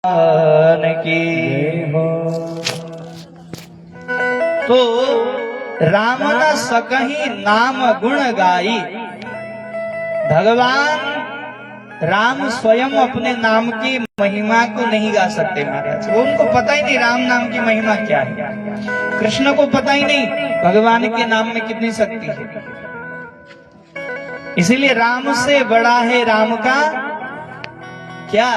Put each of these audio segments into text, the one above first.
की हो। तो राम न सकहि नाम गुण गाई। भगवान राम स्वयं अपने नाम की महिमा को नहीं गा सकते महाराज। वो उनको पता ही नहीं राम नाम की महिमा क्या है। कृष्ण को पता ही नहीं भगवान के नाम में कितनी शक्ति है। इसीलिए राम से बड़ा है राम का क्या?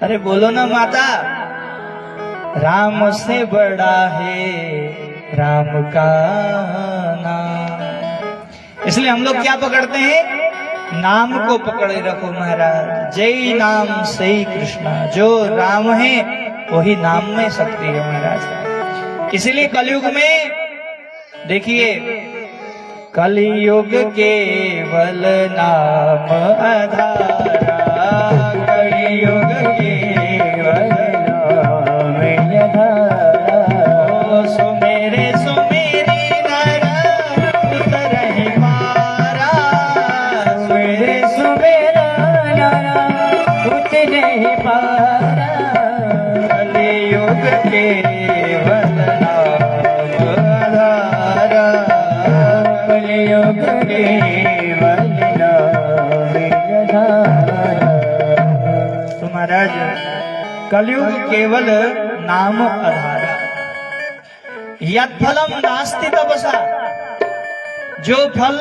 अरे बोलो ना माता, राम से बड़ा है राम का नाम। इसलिए हम लोग क्या पकड़ते हैं? नाम को पकड़े रखो महाराज। जय नाम सही कृष्णा। जो राम है वही नाम में शक्ति है महाराज। इसीलिए कलयुग में देखिए, कलयुग केवल नाम आधारा। कलयुग केवल नाम आधारा। सुमेरे सुमेरे नर उतरहि मारा। सुमेरे सुमेरे नर उतरहि मारा। कलयुग केवल नाम आधारा। कलयुग केवल नाम आधारा। तो महाराज, कलयुग केवल नाम आधारा। यत्फलम नास्ति तपसा। जो फल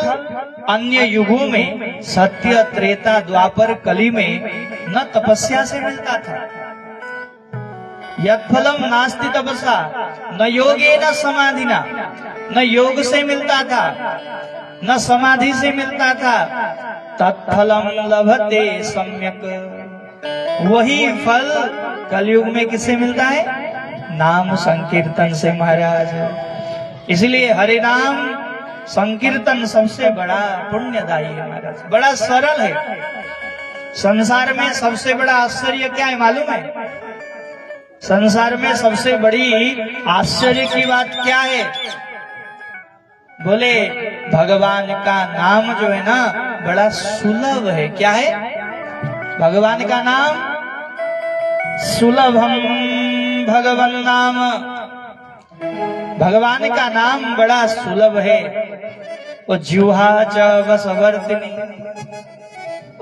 अन्य युगों में सत्य त्रेता द्वापर कली में न तपस्या से मिलता था। यत्फलम नास्ति तपसा न योगे न समाधिना। न योग से मिलता था न समाधि से मिलता था। तत्फलम लभते सम्यक। वही फल कलयुग में किससे मिलता है? नाम संकीर्तन से महाराज। इसलिए हरि नाम संकीर्तन सबसे बड़ा पुण्यदायी है महाराज। बड़ा सरल है। संसार में सबसे बड़ा आश्चर्य क्या है मालूम है? संसार में सबसे बड़ी आश्चर्य की बात क्या है? बोले भगवान का नाम जो है ना बड़ा सुलभ है। क्या है? भगवान का नाम सुलभम भगवन नाम। भगवान का नाम बड़ा सुलभ है। वो जिह्वा च वशवर्तिनी।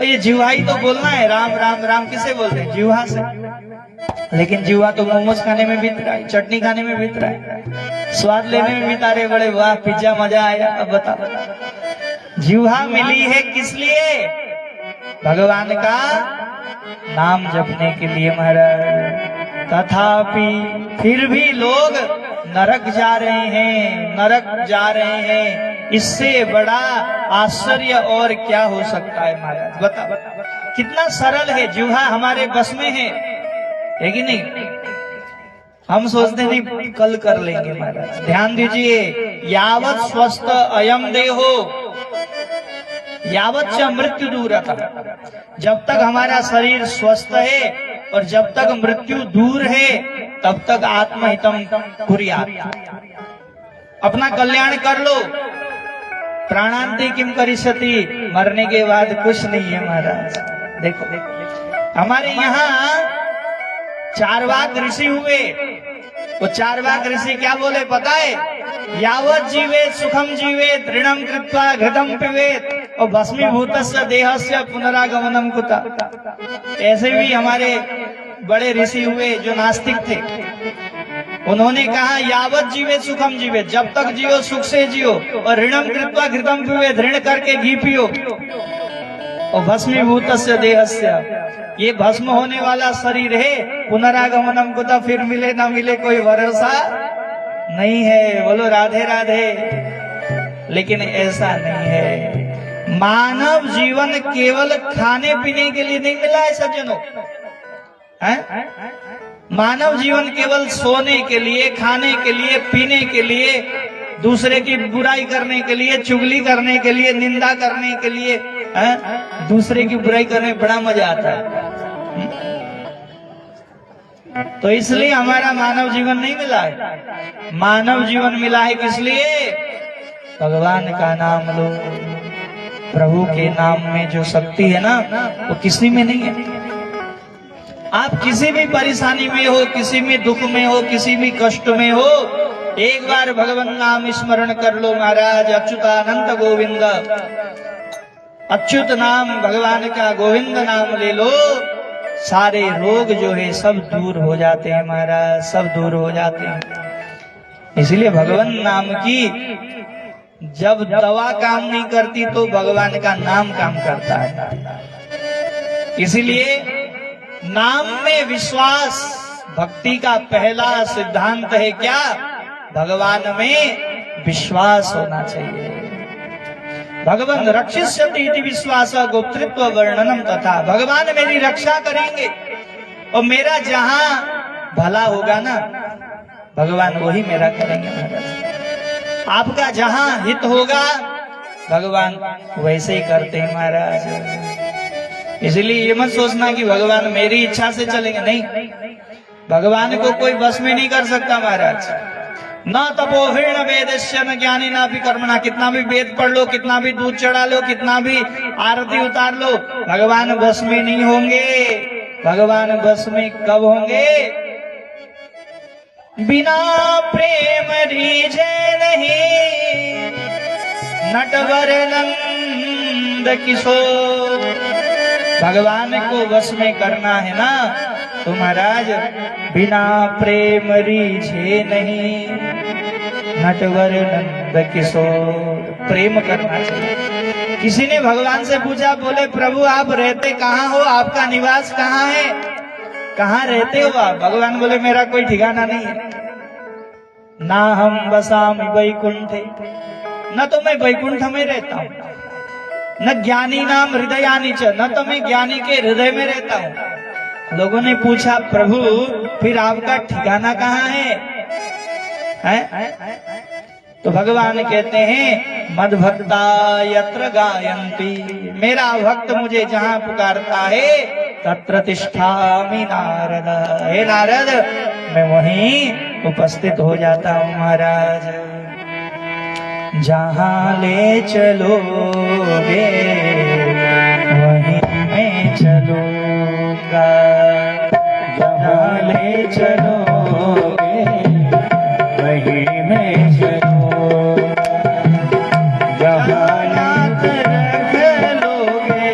ये जिह्वा ही तो बोलना है राम राम राम। किसे बोलते हैं? जिह्वा से। लेकिन जिह्वा तो मोमोज खाने में बीत रहा है, चटनी खाने में बीत रहा है, स्वाद लेने में बीता रहे। बड़े वाह पिज्जा मजा आया। अब बताओ जिह्वा मिली है किस लिए? भगवान का नाम जपने के लिए महाराज। तथापि फिर भी लोग नरक जा रहे हैं, नरक जा रहे हैं। इससे बड़ा आश्चर्य और क्या हो सकता है महाराज? बता कितना सरल है। जिह्वा हमारे बस में है कि नहीं? हम सोचते नहीं कल कर लेंगे महाराज। ध्यान दीजिए, यावत स्वस्थ अयम देहो यावत च मृत्यु दूरतः। जब तक हमारा शरीर स्वस्थ है और जब तक मृत्यु दूर है तब तक आत्महितम कुर्यात्। अपना कल्याण कर लो। प्राणांति किम करिष्यति। मरने के बाद कुछ नहीं है महाराज। देखो हमारे यहाँ चारवाक ऋषि हुए। वो चारवाक ऋषि क्या बोले पता है? यावत जीवेत सुखम जीवेत ऋणम कृत्वा घृतम पिबेत और भस्मीभूतस्य देहस्य पुनरागमनम कुता। ऐसे भी हमारे बड़े ऋषि हुए जो नास्तिक थे। उन्होंने कहा यावत जीवेत सुखम जीवेत। जब तक जियो सुख से जियो। और ऋणम कृत्वा घृतम पिबेत। ऋण करके घी पियो। और भस्मीभूतस्य देहस्य। ये भस्म होने वाला शरीर है। पुनरागमनम कुता। फिर मिले ना मिले कोई भरोसा नहीं है। बोलो राधे राधे। लेकिन ऐसा नहीं है। मानव जीवन केवल खाने पीने के लिए नहीं मिला है सज्जनों। मानव जीवन केवल सोने के लिए, खाने के लिए, पीने के लिए, दूसरे की बुराई करने के लिए, चुगली करने के लिए, निंदा करने के लिए, दूसरे की बुराई करने में बड़ा मजा आता है। तो इसलिए हमारा मानव जीवन नहीं मिला है। मानव जीवन मिला है किस लिए? भगवान का नाम लो। प्रभु के नाम में जो शक्ति है ना वो किसी में नहीं है। आप किसी भी परेशानी में हो, किसी भी दुख में हो, किसी भी कष्ट में हो, एक बार भगवान नाम स्मरण कर लो महाराज। अच्युतानंद गोविंद, अच्युत नाम भगवान का, गोविंद नाम ले लो, सारे रोग जो है सब दूर हो जाते हैं महाराज, सब दूर हो जाते हैं। इसलिए भगवान नाम की जब दवा काम नहीं करती तो भगवान का नाम काम करता है। इसलिए नाम में विश्वास भक्ति का पहला सिद्धांत है क्या? भगवान में विश्वास होना चाहिए। भगवान रक्षिष्यति इति विश्वास गोप्तृत्व वर्णनम तथा, भगवान मेरी रक्षा करेंगे और मेरा जहां भला होगा ना भगवान वही मेरा करेंगे महाराज। आपका जहां हित होगा भगवान वैसे ही करते हैं महाराज। इसलिए ये मत सोचना कि भगवान मेरी इच्छा से चलेंगे, नहीं, भगवान को कोई बस में नहीं कर सकता महाराज। न तपोहीण वेदस्य न ज्ञानी ना भी कर्मणा, कितना भी वेद पढ़ लो, कितना भी दूध चढ़ा लो, कितना भी आरती उतार लो, भगवान बस में नहीं होंगे। भगवान बस में कब होंगे? बिना प्रेम रीझे नहीं नटवर नंद किशोर। भगवान को बस में करना है ना तो महाराज बिना प्रेम रीझे नहीं नटवर नंद किशोर, प्रेम करना चाहिए। किसी ने भगवान से पूछा, बोले प्रभु आप रहते कहाँ हो, आपका निवास कहाँ है, कहाँ रहते हो आप? भगवान बोले मेरा कोई ठिकाना नहीं है। ना हम बसामि वैकुंठे, न तो मैं वैकुंठ में रहता हूँ, न ज्ञानी नाम हृदयानि च, न तो मैं ज्ञानी के हृदय में रहता हूँ। लोगों ने पूछा प्रभु फिर आपका ठिकाना कहाँ है? तो भगवान कहते हैं मद भक्ता यत्र गायन्ति, मेरा भक्त मुझे जहाँ पुकारता है तत्र तिष्ठामि नारद। हे नारद मैं वहीं उपस्थित हो जाता हूँ महाराज। जहाँ ले चलोगे वहीं मैं चलूंगा, जहाँ ले चलोगे वहीं मैं चलूंगा, जहाँ नाथ रख लोगे,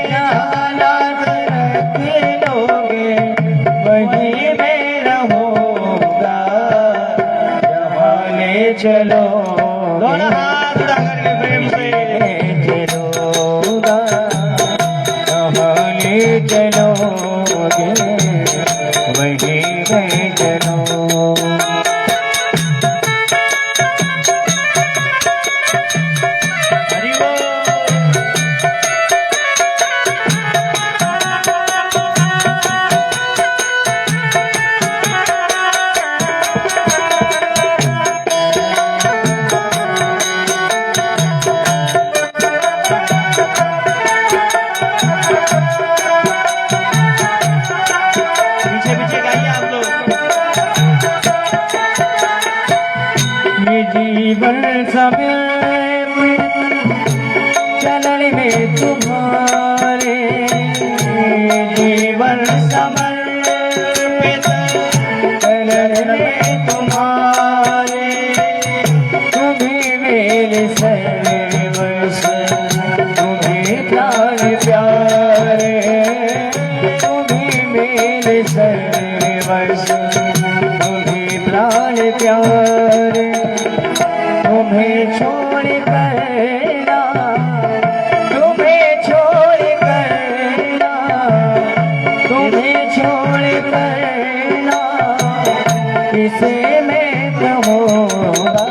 जहाँ नाथ रख लोगे वहीं मैं रहूंगा, जहाँ ले चलो। दोनों हाथ उठा करके प्रेम से चलूंगा, कहाँ ले चलोगे वहीं मैं चलूं। हरि बोल। जीवन समय चलन में तुम्हारे, जीवन समर्पित चलन में तुम्हारे, तुम्हें मेरे सर्वस्व, तुम्हें प्राण प्यारे, तुम्हें मेरे सर्वस्व, तुम्हें प्राण प्यारे। तुम्हें छोड़ कर ना, तुम्हें छोड़ कर ना, तुम्हें छोड़ कर ना किसे मैं कहूँगा,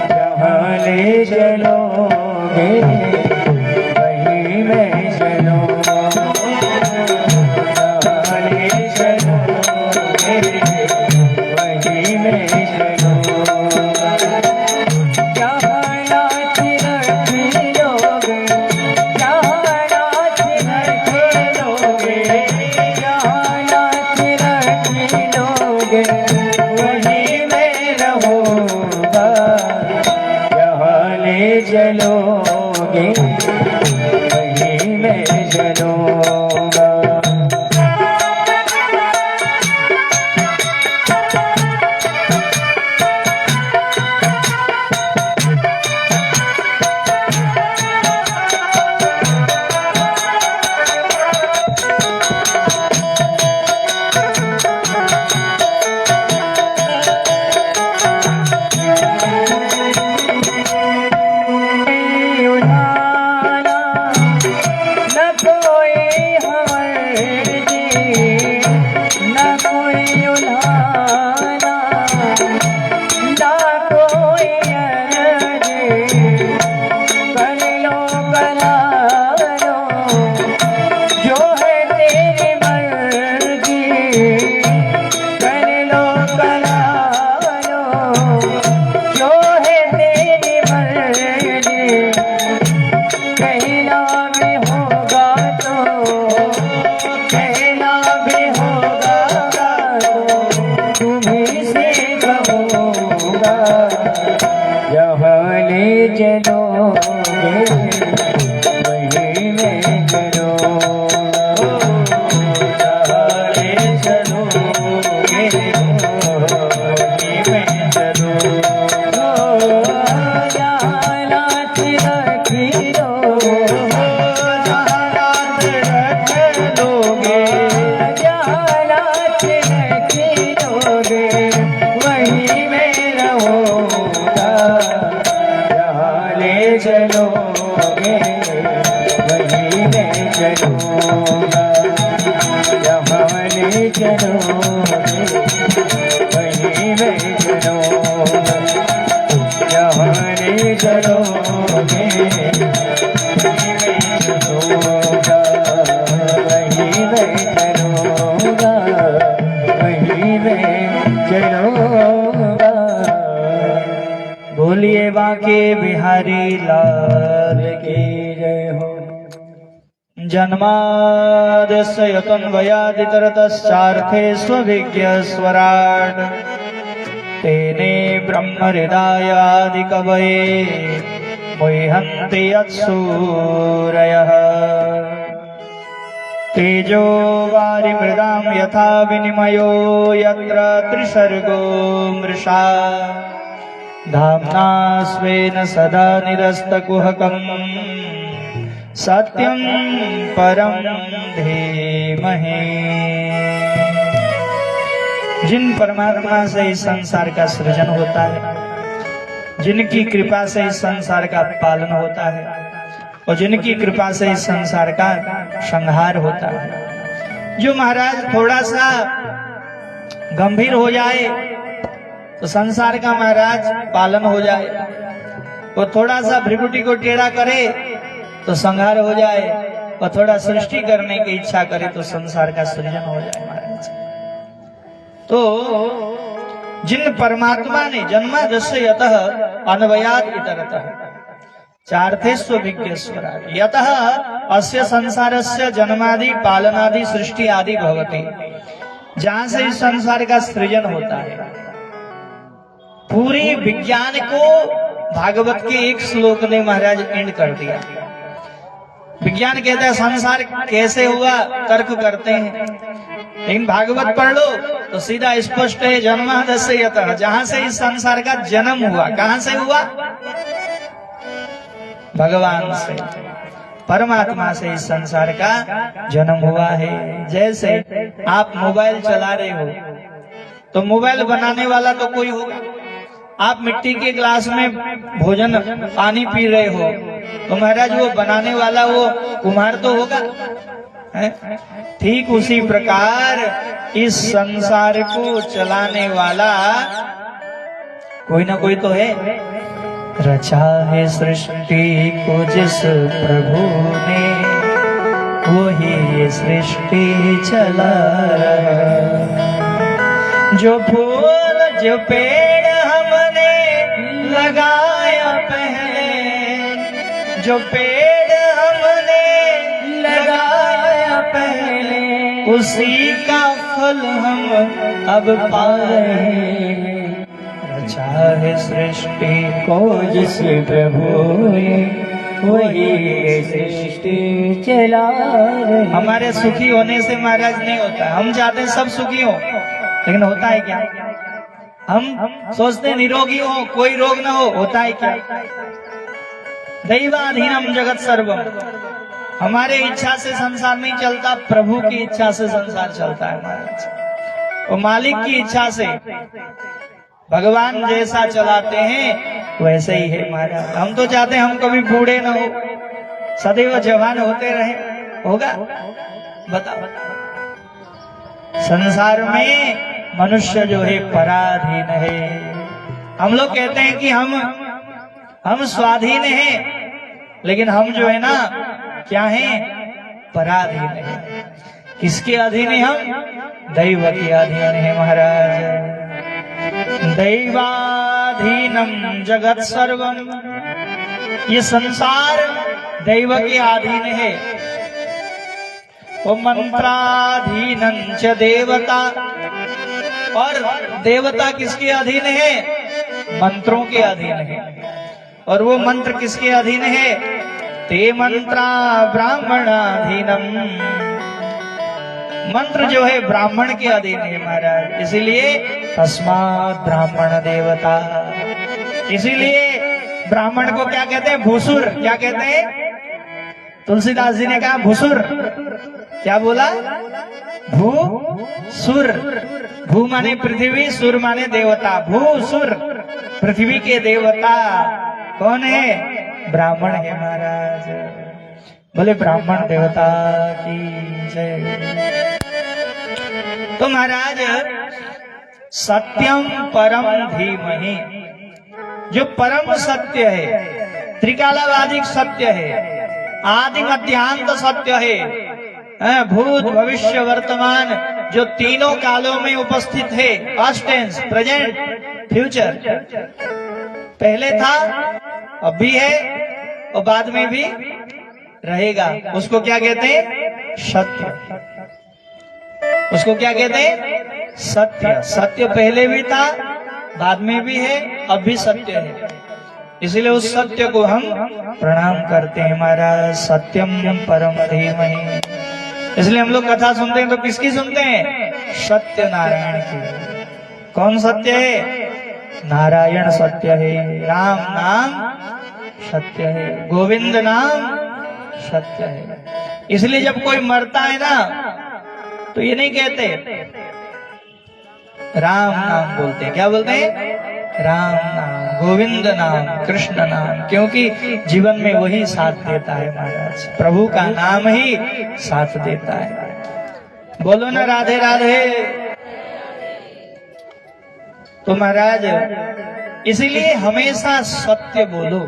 जहाँ ले चलोगे वहीं मैं चलूँगा, जहाँ ले चलोगे वहीं मैं चलूँगा। वही बोलिए बांके बिहारी लाल की जय हो। जन्माद्यस्य यतोऽन्वयादितरतश्चार्थेष्वभिज्ञस्वराट् तेने ब्रह्महृदायादिकवये मुह्यन्ति यत्सूरयः। तेजो वारिमृदां यथा विनिमयो यत्र त्रिसर्गो मृषा धाम्ना स्वेन सदा निरस्तकुहकम् सत्यं परं धीमहि। जिन परमात्मा से इस संसार का सृजन होता है, जिनकी कृपा से इस संसार का पालन होता है और जिनकी कृपा से इस संसार का संहार होता है, जो महाराज थोड़ा सा गंभीर हो जाए तो संसार का महाराज पालन हो जाए, वो थोड़ा सा भ्रिकुटी को टेढ़ा करे तो संहार हो जाए, और थोड़ा सृष्टि करने की इच्छा करे तो संसार का सृजन हो जाए महाराज। तो जिन परमात्मा ने जन्माद्यस्य यतः अन्वयात् इतरतः चार्थेष्वभिज्ञस्वराट् यतः अस्य संसारस्य जन्मादि पालनादि सृष्टि आदि भवति, जहां से इस संसार का सृजन होता है। पूरे विज्ञान को भागवत के एक श्लोक ने महाराज एंड कर दिया। विज्ञान कहता है संसार कैसे हुआ, तर्क करते हैं, लेकिन भागवत पढ़ लो तो सीधा स्पष्ट है जन्माद्यस्य यतः, जहां से इस संसार का जन्म हुआ। कहां से हुआ? भगवान से, परमात्मा से इस संसार का जन्म हुआ है। जैसे आप मोबाइल चला रहे हो तो मोबाइल बनाने वाला तो कोई होगा। आप मिट्टी के गिलास में भोजन पानी पी रहे हो तो महाराज वो बनाने वाला वो कुम्हार तो होगा। ठीक उसी प्रकार इस संसार को चलाने वाला कोई ना कोई तो है। रचा है सृष्टि को जिस प्रभु ने, वही ये सृष्टि चला रहा। जो फूल जो पेड़ हमने लगाया पहले, जो पेड़ हमने लगाया पहले, उसी का फल हम अब पा रहे हैं। रचा है सृष्टि को जिस प्रभु ने, वही सृष्टि चला रहे। हमारे सुखी होने से महाराज नहीं होता। हम चाहते हैं सब सुखी हो, लेकिन होता है क्या? हम सोचते निरोगी हो, कोई रोग ना हो, होता है क्या? दैवाधीनम जगत सर्वम। हमारे इच्छा से संसार नहीं चलता, प्रभु की इच्छा से संसार चलता है महाराज। और मालिक की इच्छा से भगवान जैसा चलाते हैं वैसे ही है महाराज। हम तो चाहते हैं हम कभी बूढ़े ना हो, सदैव जवान होते रहे। होगा? बताओ। संसार में मनुष्य जो है पराधीन है। हम लोग कहते हैं कि हम स्वाधीन हैं, लेकिन हम जो है ना क्या हैं? पराधीन है। किसके अधीन है हम? दैव के अधीन है महाराज। दैवाधीनम जगत सर्वम। ये संसार दैव के अधीन है। वो मंत्राधीनं च देवता। और देवता किसके अधीन है? मंत्रों के अधीन है। और वो मंत्र किसके अधीन है? ते मंत्रा ब्राह्मणाधीनम। मंत्र जो है ब्राह्मण के अधीन है महाराज। इसीलिए तस्मात् ब्राह्मण देवता। इसीलिए ब्राह्मण को क्या कहते हैं? भूसुर। क्या कहते हैं? तुलसीदास जी ने कहा भूसुर। क्या बोला? भूसुर। भू माने पृथ्वी, सुर माने देवता। भूसुर, पृथ्वी के देवता कौन है? ब्राह्मण है महाराज। बोले ब्राह्मण देवता की जय। तो महाराज सत्यम परम धीमहि, जो परम सत्य है, त्रिकालावादिक सत्य है, आदि मध्यांत सत्य है, भूत भविष्य वर्तमान, जो तीनों कालों में उपस्थित है, पास्ट टेंस, प्रेजेंट, फ्यूचर, पहले था, अब भी है और बाद में भी रहेगा, उसको क्या कहते हैं? सत्य। उसको क्या कहते हैं? सत्य। सत्य पहले भी था, बाद में भी है, अब भी सत्य है। इसलिए उस सत्य को हम प्रणाम करते हैं महाराज। सत्यम परम धीमहि। इसलिए हम लोग कथा सुनते हैं तो किसकी सुनते हैं? सत्य नारायण की। कौन सत्य है? नारायण सत्य है, राम नाम सत्य है, गोविंद नाम सत्य है। इसलिए जब कोई मरता है ना तो ये नहीं कहते राम नाम, बोलते क्या बोलते हैं? राम नाम, गोविंद नाम, कृष्ण नाम, क्योंकि जीवन में वही साथ देता है महाराज, प्रभु का नाम ही साथ देता है। बोलो ना राधे राधे। तो महाराज इसीलिए हमेशा सत्य बोलो।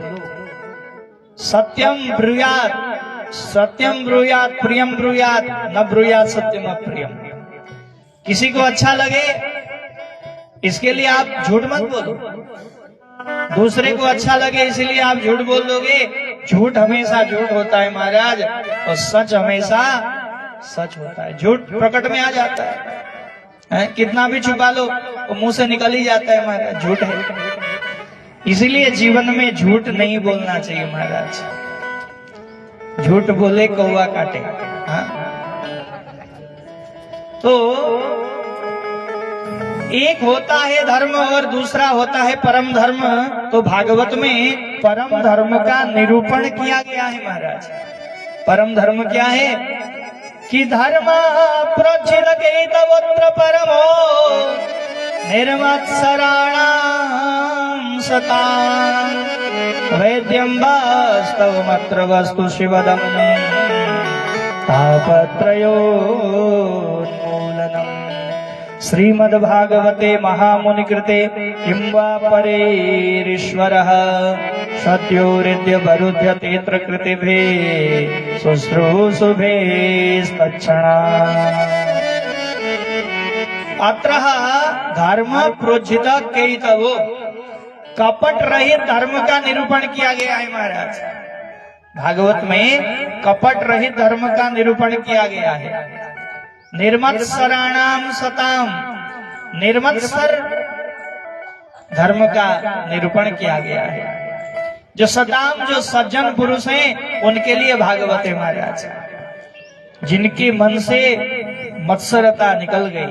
सत्यम ब्रूयात, सत्यम ब्रूयात, प्रियम ब्रूयात, न ब्रूयात सत्यम अप्रियम। किसी को अच्छा लगे इसके लिए आप झूठ मत बोलो, दूसरे को अच्छा लगे इसलिए आप झूठ बोल दोगे। झूठ हमेशा झूठ होता है महाराज, और सच हमेशा सच होता है। झूठ प्रकट में आ जाता है, कितना भी छुपा लो वो मुंह से निकल ही जाता है महाराज, झूठ है। इसीलिए जीवन में झूठ नहीं बोलना चाहिए महाराज। झूठ बोले कौवा काटे। तो एक होता है धर्म और दूसरा होता है परम धर्म। तो भागवत में परम धर्म का निरूपण किया गया है महाराज। परम धर्म क्या है? कि धर्म प्रोचित केतवत्र परमो निर्मत्सराणां सतां वैद्यं वास्तवमत्र वस्तु शिवदं तापत्रयोन्मूलनम्। श्रीमद्भागवते महामुनिकृते किं वा परेरीश्वरः सत्योरिद्य वरुध्यतेऽत्र कृतिभिः शुश्रूषुभिस्तत्क्षणात्। अत्र धर्म प्रोज्झित केतवो, कपट रहित धर्म का निरूपण किया गया है महाराज। भागवत में कपट रहित धर्म का निरूपण किया गया है। निर्मत्सराणाम सताम, निर्मत्सर धर्म का निरूपण किया गया है। जो सताम, जो सज्जन पुरुष हैं उनके लिए भागवत है महाराज। जिनके मन से मत्सरता निकल गई,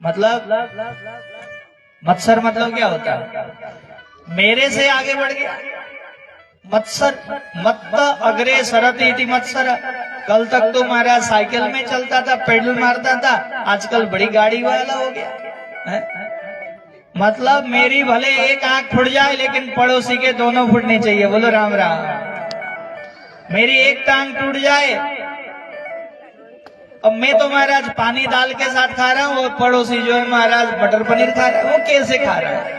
मतलब मत्सर मतलब क्या होता है? मेरे से आगे बढ़ गया, मत्सर। मत्त अग्रे सरति इति मत्सर। कल तक तो महाराज साइकिल में चलता था, पेडल मारता था, आजकल बड़ी गाड़ी वाला हो गया है? मतलब मेरी भले एक आंख फुट जाए लेकिन पड़ोसी के दोनों फुटनी चाहिए। बोलो राम राम। मेरी एक टांग टूट जाए, अब मैं तो महाराज पानी दाल के साथ खा रहा हूँ और पड़ोसी जो है महाराज मटर पनीर खा रहा है। वो कैसे खा रहा है?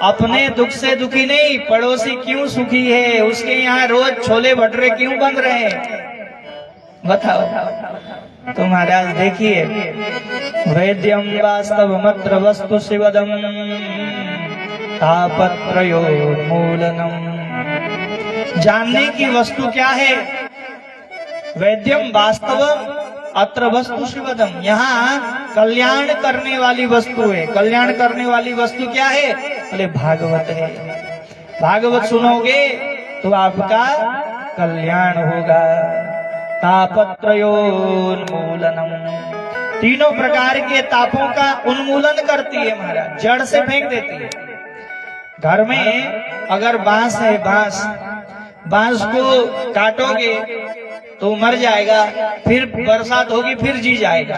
अपने दुख से दुखी नहीं, पड़ोसी क्यों सुखी है, उसके यहाँ रोज छोले भटूरे क्यों बन रहे हैं, बताओ। तो महाराज देखिए, वैद्यम वास्तवमत्र वस्तु शिवदम तापत्रयोन्मूलनम। जानने की वस्तु क्या है? वैद्यम वास्तवम अत्र वस्तु शिवदम। यहाँ कल्याण करने वाली वस्तु है। कल्याण करने वाली वस्तु क्या है? बोले भागवत है। भागवत सुनोगे तो आपका कल्याण होगा। तापत्रयोन्मूलनम, तीनों प्रकार के तापों का उन्मूलन करती है महाराज, जड़ से फेंक देती है। घर में अगर बांस है, बांस को काटोगे तो मर जाएगा, फिर बरसात होगी फिर जी जाएगा।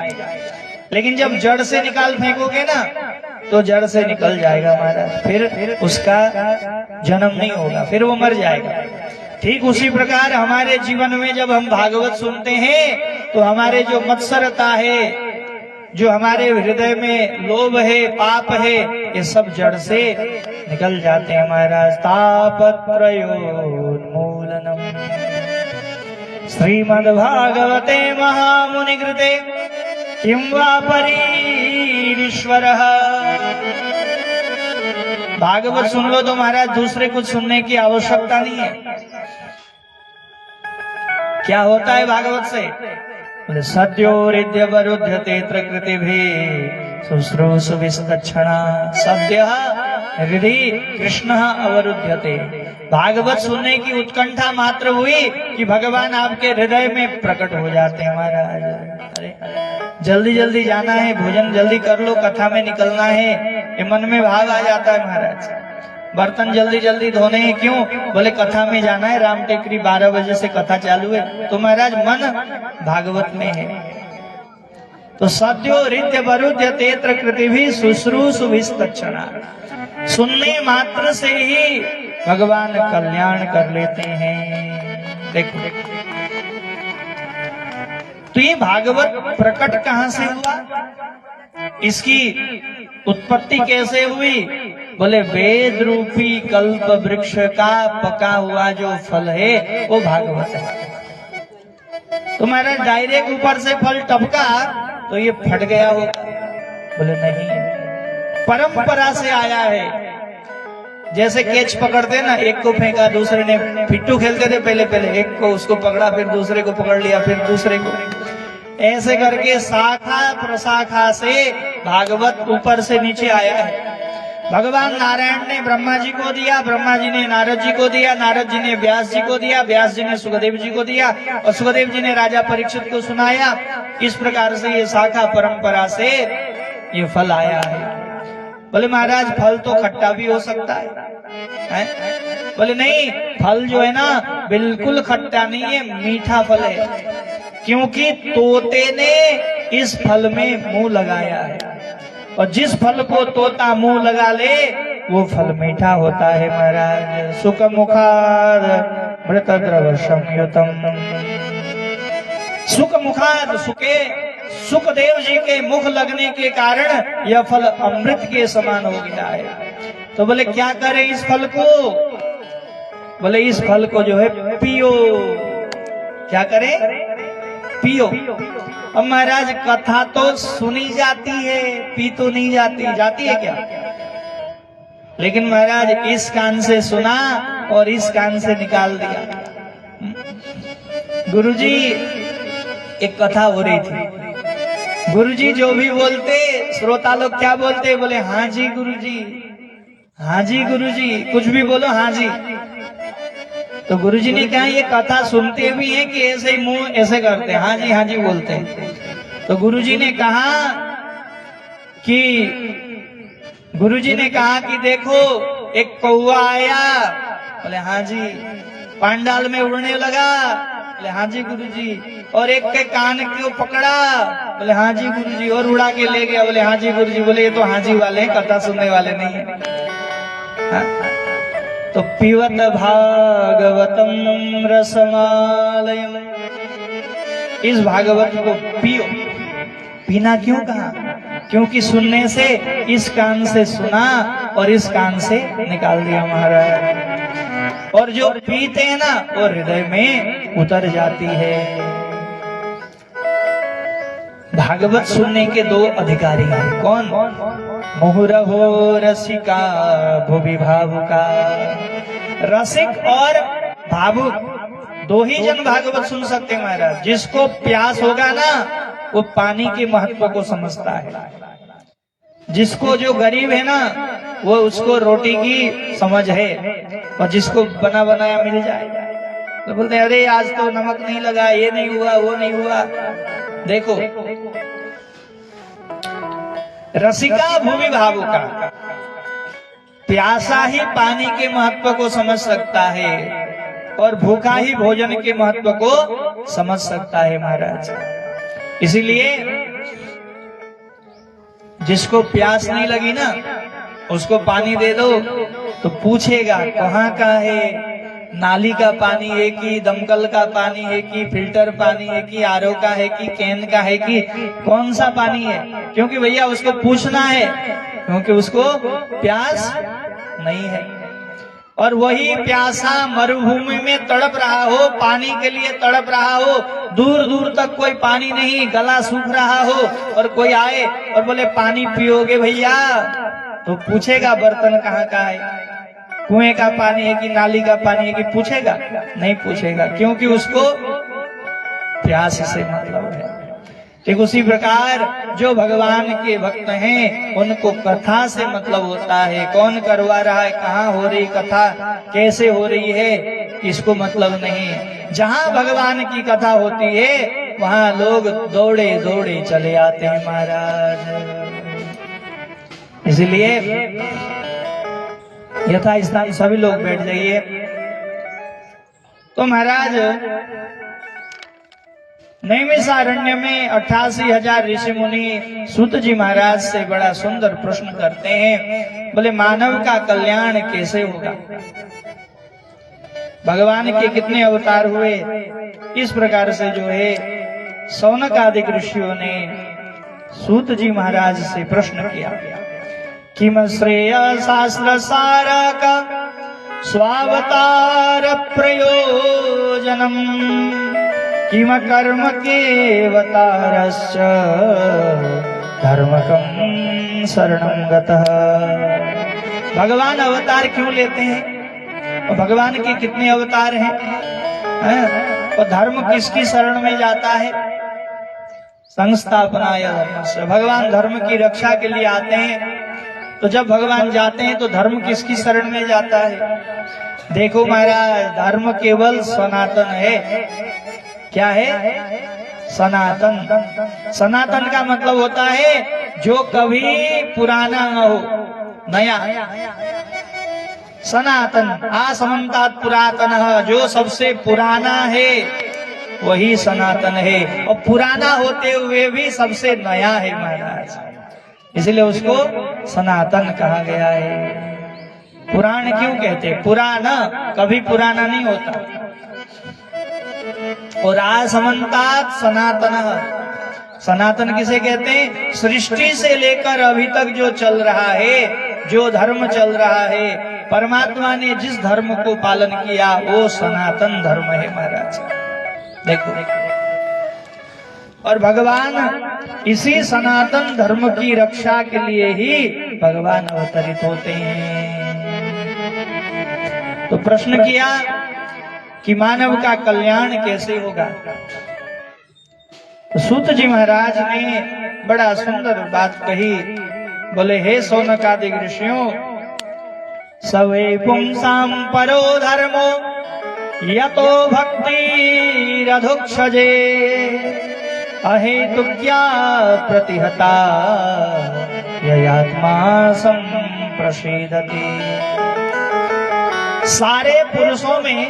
लेकिन जब जड़ से निकाल फेंकोगे ना तो जड़ से निकल जाएगा महाराज, फिर उसका जन्म नहीं होगा, फिर वो मर जाएगा। ठीक उसी प्रकार हमारे जीवन में जब हम भागवत सुनते हैं तो हमारे जो मत्सरता है, जो हमारे हृदय में लोभ है, पाप है, ये सब जड़ से निकल जाते हैं महाराज। तापत्रयोन्मूलनम श्रीमद्भागवते महामुनिकृते किं वा परीरीश्वरः। भागवत सुन लो तो महाराज दूसरे कुछ सुनने की आवश्यकता नहीं है। क्या होता है भागवत से? बोले सद्योरिद्यवरुध्यते कृतिभिः शुश्रूषु विस्तक्षणा सद्यः हृदि कृष्ण अवरुध्यते। भागवत सुनने की उत्कंठा मात्र हुई कि भगवान आपके हृदय में प्रकट हो जाते हैं महाराज। अरे जल्दी जल्दी जाना है, भोजन जल्दी कर लो, कथा में निकलना है, ये मन में भाव आ जाता है महाराज। बर्तन जल्दी जल्दी धोने हैं, क्यों? बोले कथा में जाना है, राम टेकरी 12 बजे से कथा चालू है। तो महाराज मन भागवत में है। तो सद्यो हृदय वरुध्यते कृतिभिः शुश्रूषु विस्तक्षणा, सुनने मात्र से ही भगवान कल्याण कर लेते हैं। देखो तो ये भागवत प्रकट कहां से हुआ, इसकी उत्पत्ति कैसे हुई? बोले वेद रूपी कल्प वृक्ष का पका हुआ जो फल है वो भागवत है। तो महाराज डायरेक्ट ऊपर से फल टपका तो ये फट गया हो? बोले नहीं, परंपरा से आया है। जैसे कैच पकड़ते ना, एक को फेंका, दूसरे ने, पिट्टू खेलते थे पहले पहले, एक को उसको पकड़ा, फिर दूसरे को पकड़ लिया, फिर दूसरे को, ऐसे करके शाखा प्रशाखा से भागवत ऊपर से नीचे आया है। भगवान नारायण ने ब्रह्मा जी को दिया, ब्रह्मा जी ने नारद जी को दिया, नारद जी ने व्यास जी को दिया, व्यास जी ने सुखदेव जी को दिया, और सुखदेव जी ने राजा परीक्षित को सुनाया। इस प्रकार से ये शाखा परंपरा से ये फल आया है। बोले महाराज फल तो खट्टा भी हो सकता है? बोले नहीं, फल जो है ना बिल्कुल खट्टा नहीं है, मीठा फल है, क्योंकि तोते ने इस फल में मुंह लगाया है, और जिस फल को तोता मुंह लगा ले वो फल मीठा होता है महाराज। सुख मुखाद मृतद्रव संयुतम, सुख मुखाद, सुखदेव जी के मुख लगने के कारण यह फल अमृत के समान हो गया है। तो बोले क्या करें इस फल को? बोले इस फल को जो है पियो। क्या करें? पियो। अब महाराज कथा तो सुनी जाती है, पी तो नहीं जाती। जाती है क्या? लेकिन महाराज इस कान से सुना और इस कान से निकाल दिया। गुरुजी एक कथा हो रही थी, गुरुजी जो भी बोलते श्रोता लोग क्या बोलते? बोले हाँ जी गुरुजी, हाँ जी गुरुजी, कुछ भी बोलो हाँ जी। तो गुरुजी ने कहा ये कथा सुनते भी हैं कि ऐसे ही मुंह ऐसे करते हैं, हाँ जी बोलते हैं। तो गुरुजी ने कहा कि देखो एक कौवा आया, बोले हाँ जी, पांडाल में उड़ने लगा, बोले हाँ जी गुरुजी, और एक के कान को पकड़ा, बोले हाँ जी गुरुजी, और उड़ा के ले गया, बोले हाँ जी गुरुजी। बोले ये तो हाँ जी वाले हैं, कथा सुनने वाले नहीं है। हाँ? तो पिबत भागवतम रसमालयम, इस भागवत को पियो। पीना क्यों कहा? क्योंकि सुनने से इस कान से सुना और इस कान से निकाल दिया महाराज, और जो पीते हैं ना वो हृदय में उतर जाती है। भागवत सुनने के दो अधिकारी हैं, कौन? मुहुरहो रसिका भुवि भावुका। रसिक और भावुक दो ही जन भागवत सुन सकते हैं महाराज। जिसको प्यास होगा ना वो पानी के महत्व को समझता है, जिसको जो गरीब है ना वो उसको रोटी की समझ है, और जिसको बना बनाया मिल जाए तो बोलते हैं अरे आज तो नमक नहीं लगा, ये नहीं हुआ, वो नहीं हुआ। देखो रसिका भूमि भावुका, प्यासा ही पानी के महत्व को समझ सकता है और भूखा ही भोजन के महत्व को समझ सकता है महाराज। इसीलिए जिसको प्यास नहीं लगी ना उसको पानी दे दो तो पूछेगा कहाँ का है, नाली का पानी एक ही, दमकल का पानी एक ही, फिल्टर पानी एक ही, आरओ का है कि कैन का है कि कौन सा पानी है? क्योंकि भैया उसको पूछना है, क्योंकि उसको प्यास नहीं है। और वही प्यासा मरुभूमि में तड़प रहा हो, पानी के लिए तड़प रहा हो, दूर दूर तक कोई पानी नहीं, गला सूख रहा हो, और कोई आए और बोले पानी पियोगे भैया, तो पूछेगा बर्तन कहाँ का है, कुएं का पानी है कि नाली का पानी है कि पूछेगा? नहीं पूछेगा, क्योंकि उसको प्यास से मतलब है। ठीक उसी प्रकार जो भगवान के भक्त हैं उनको कथा से मतलब होता है। कौन करवा रहा है, कहाँ हो रही कथा, कैसे हो रही है, इसको मतलब नहीं। जहाँ भगवान की कथा होती है वहाँ लोग दौड़े दौड़े चले आते हैं महाराज। इसलिए यथास्थान सभी लोग बैठ जाइए। तो महाराज नैमिषारण्य में 88,000 ऋषि मुनि सूत जी महाराज से बड़ा सुंदर प्रश्न करते हैं। बोले मानव का कल्याण कैसे होगा? भगवान के कितने अवतार हुए? इस प्रकार से जो है शौनक आदि ऋषियों ने सूत जी महाराज से प्रश्न किया। किम श्रेय शास्त्र सारक स्वावतार प्रयोजनम किम कर्म केवतारश्च धर्मकं शरणं गतः। भगवान अवतार क्यों लेते हैं और भगवान के कितने अवतार हैं? और धर्म किसकी शरण में जाता है? संस्थापनाय धर्मस्य। भगवान धर्म की रक्षा के लिए आते हैं। तो जब भगवान जाते हैं तो धर्म किसकी शरण में जाता है? देखो महाराज, धर्म केवल सनातन है। क्या है? सनातन। सनातन का मतलब होता है जो कभी पुराना न हो, नया। सनातन आसमंतात पुरातन, जो सबसे पुराना है वही सनातन है, और पुराना होते हुए भी सबसे नया है महाराज। इसलिए उसको सनातन कहा गया है। पुराण क्यों कहते? पुराना कभी पुराना नहीं होता। और आसमंतात सनातन। सनातन किसे कहते हैं? सृष्टि से लेकर अभी तक जो चल रहा है, जो धर्म चल रहा है, परमात्मा ने जिस धर्म को पालन किया वो सनातन धर्म है महाराज। देखो, और भगवान इसी सनातन धर्म की रक्षा के लिए ही भगवान अवतरित होते हैं। तो प्रश्न किया कि मानव का कल्याण कैसे होगा? तो सूत जी महाराज ने बड़ा सुंदर बात कही। बोले हे शौनक आदि ऋषियों, सवे पुंसाम परो धर्मो यतो भक्ति रधुक्षजे अहेतुक्या प्रतिहता ययात्मा संप्रसीदति। सारे पुरुषों में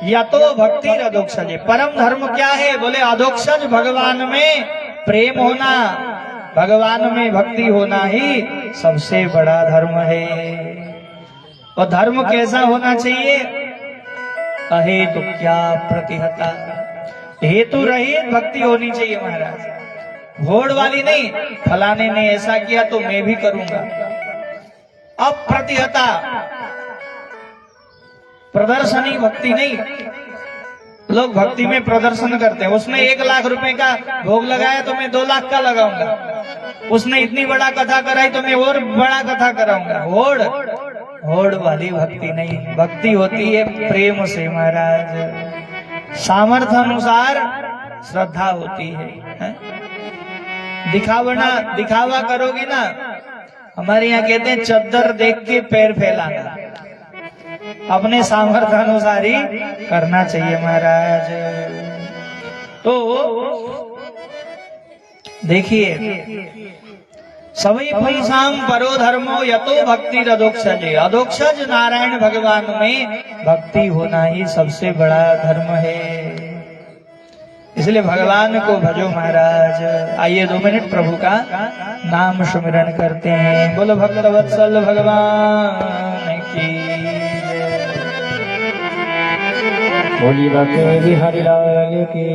यतो भक्ति अधोक्षज, परम धर्म क्या है? बोले अधोक्षज भगवान में प्रेम होना, भगवान में भक्ति होना ही सबसे बड़ा धर्म है। और धर्म कैसा होना चाहिए? अहेतुक्या प्रतिहता, हेतु रहित भक्ति होनी चाहिए महाराज। होड़ वाली नहीं, फलाने ने ऐसा किया तो मैं भी करूंगा। अप्रतिहता, प्रदर्शनी भक्ति नहीं। लोग भक्ति में प्रदर्शन करते हैं। उसने 1 लाख रुपए का भोग लगाया तो मैं 2 लाख का लगाऊंगा। उसने इतनी बड़ा कथा कराई तो मैं और बड़ा कथा कराऊंगा। होड़ वाली भक्ति नहीं। भक्ति होती है प्रेम से महाराज। सामर्थ्य अनुसार श्रद्धा होती है। दिखावा करोगे ना, हमारे यहाँ कहते हैं चद्दर देख के पैर फैलाना। अपने सामर्थ्य अनुसार ही करना चाहिए महाराज। तो देखिए, सभी पुंसाम परो धर्मो यतो भक्ति अधोक्षज। अधोक्षज नारायण भगवान में भक्ति होना ही सबसे बड़ा धर्म है। इसलिए भगवान को भजो महाराज। आइए 2 मिनट प्रभु का नाम सुमिरन करते हैं। बोलो भक्तवत्सल भगवान की जय। बोली बाके बिहारी लाल की।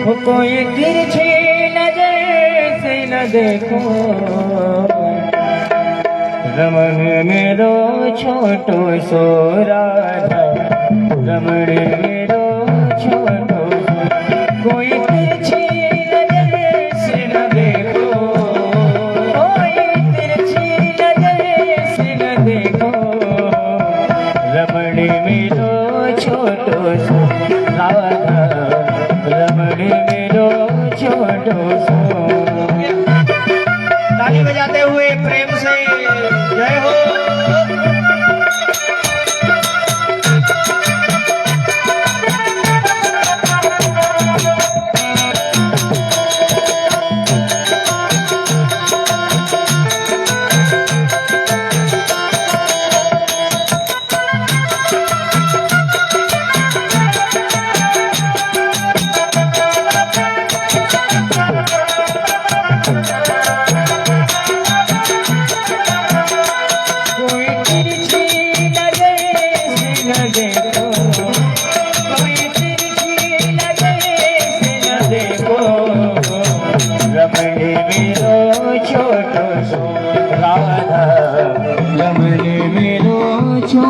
वो कोई तिरछी नजर से न देखो, रमण मेरो छोटो सो राधा, रमण मेरो छोटो सो। कोई तिरछी नजर से न देखो, कोई तिरछी नजर से न देखो, रमण मेरो छोटो सो राधा, रमण मेरो छोटो सो। ताली बजाते हुए प्रेम से जय हो। रमण मेरो छोटो सो राधा,